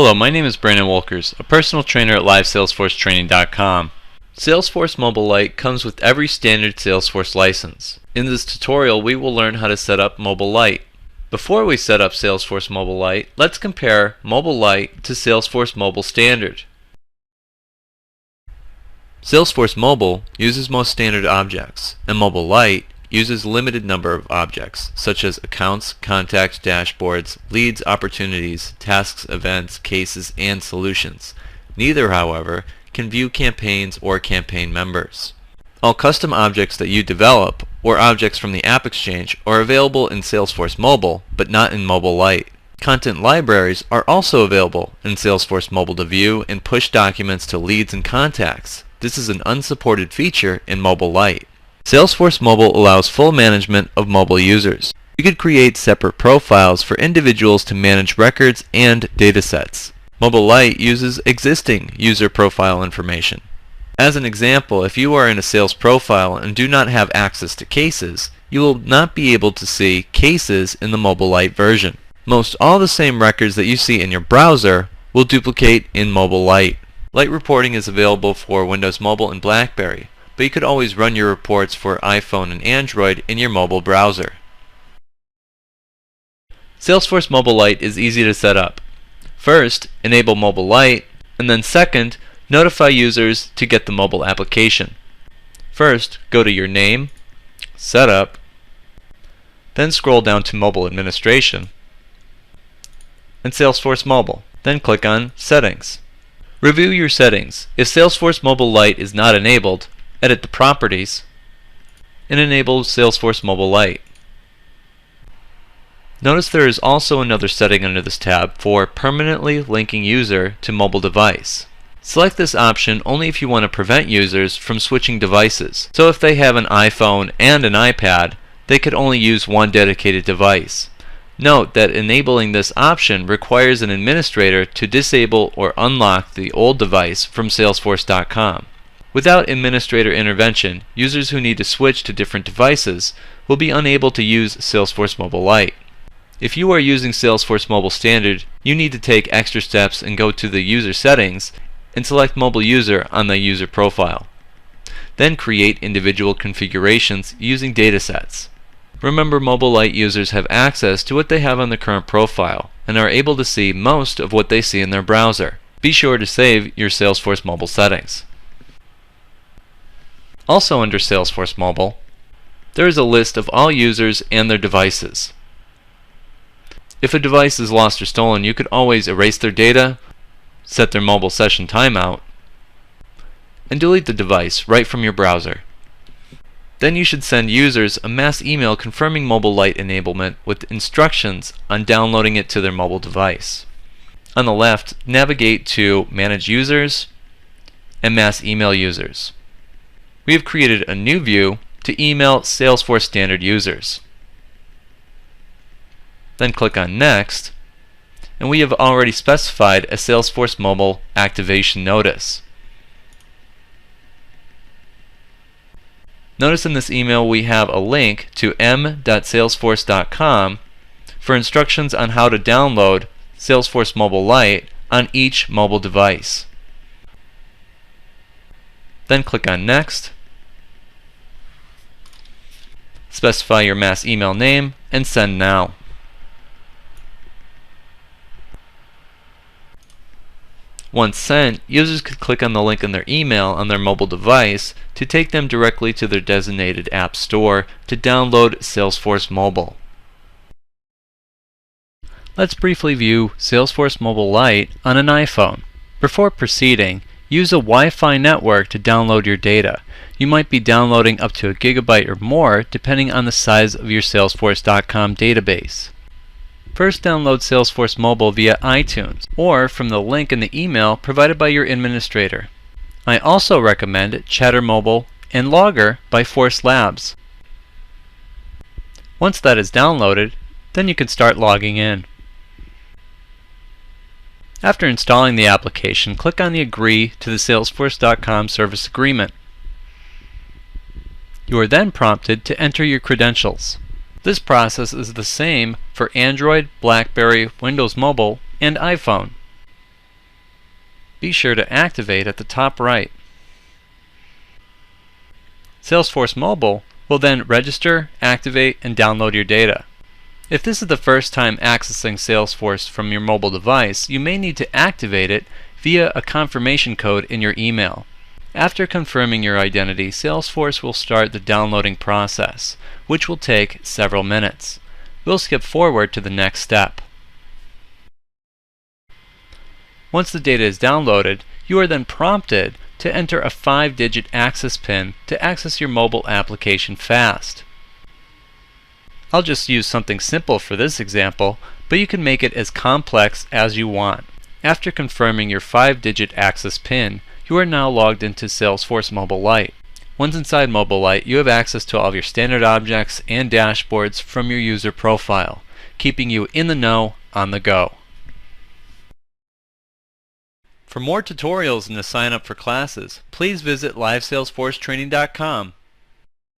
Hello, my name is Brandon Wolkers, a personal trainer at LiveSalesforceTraining.com. Salesforce Mobile Lite comes with every standard Salesforce license. In this tutorial, we will learn how to set up Mobile Lite. Before we set up Salesforce Mobile Lite, let's compare Mobile Lite to Salesforce Mobile Standard. Salesforce Mobile uses most standard objects, and Mobile Lite uses a limited number of objects, such as accounts, contacts, dashboards, leads, opportunities, tasks, events, cases, and solutions. Neither, however, can view campaigns or campaign members. All custom objects that you develop, or objects from the App Exchange, are available in Salesforce Mobile, but not in Mobile Lite. Content libraries are also available in Salesforce Mobile to view and push documents to leads and contacts. This is an unsupported feature in Mobile Lite. Salesforce Mobile allows full management of mobile users. You could create separate profiles for individuals to manage records and datasets. Mobile Lite uses existing user profile information. As an example, if you are in a sales profile and do not have access to cases, you will not be able to see cases in the Mobile Lite version. Most all the same records that you see in your browser will duplicate in Mobile Lite. Lite reporting is available for Windows Mobile and BlackBerry, but you could always run your reports for iPhone and Android in your mobile browser. Salesforce Mobile Lite is easy to set up. First, enable Mobile Lite, and then second, notify users to get the mobile application. First, go to your name, Setup, then scroll down to Mobile Administration, and Salesforce Mobile. Then click on Settings. Review your settings. If Salesforce Mobile Lite is not enabled, edit the properties and enable Salesforce Mobile Lite. Notice there is also another setting under this tab for permanently linking user to mobile device. Select this option only if you want to prevent users from switching devices. So if they have an iPhone and an iPad, they could only use one dedicated device. Note that enabling this option requires an administrator to disable or unlock the old device from Salesforce.com. Without administrator intervention, users who need to switch to different devices will be unable to use Salesforce Mobile Lite. If you are using Salesforce Mobile Standard, you need to take extra steps and go to the user settings and select Mobile User on the user profile. Then create individual configurations using datasets. Remember, Mobile Lite users have access to what they have on their current profile and are able to see most of what they see in their browser. Be sure to save your Salesforce Mobile settings. Also under Salesforce Mobile, there is a list of all users and their devices. If a device is lost or stolen, you could always erase their data, set their mobile session timeout, and delete the device right from your browser. Then you should send users a mass email confirming Mobile Lite enablement with instructions on downloading it to their mobile device. On the left, navigate to Manage Users and Mass Email Users. We have created a new view to email Salesforce Standard users. Then click on Next, and we have already specified a Salesforce Mobile activation notice. Notice in this email we have a link to m.salesforce.com for instructions on how to download Salesforce Mobile Lite on each mobile device. Then click on Next, specify your mass email name, and send now. Once sent, users could click on the link in their email on their mobile device to take them directly to their designated app store to download Salesforce Mobile. Let's briefly view Salesforce Mobile Lite on an iPhone. Before proceeding, use a Wi-Fi network to download your data. You might be downloading up to a gigabyte or more depending on the size of your Salesforce.com database. First, download Salesforce Mobile via iTunes or from the link in the email provided by your administrator. I also recommend Chatter Mobile and Logger by Force Labs. Once that is downloaded, then you can start logging in. After installing the application, click on the Agree to the Salesforce.com Service Agreement. You are then prompted to enter your credentials. This process is the same for Android, BlackBerry, Windows Mobile, and iPhone. be sure to activate at the top right. Salesforce Mobile will then register, activate, and download your data. If this is the first time accessing Salesforce from your mobile device, you may need to activate it via a confirmation code in your email. After confirming your identity, Salesforce will start the downloading process, which will take several minutes. We'll skip forward to the next step. Once the data is downloaded, you are then prompted to enter a 5-digit access PIN to access your mobile application fast. I'll just use something simple for this example, but you can make it as complex as you want. After confirming your 5-digit access PIN, you are now logged into Salesforce Mobile Lite. Once inside Mobile Lite, you have access to all of your standard objects and dashboards from your user profile, keeping you in the know on the go. For more tutorials and to sign up for classes, please visit livesalesforcetraining.com.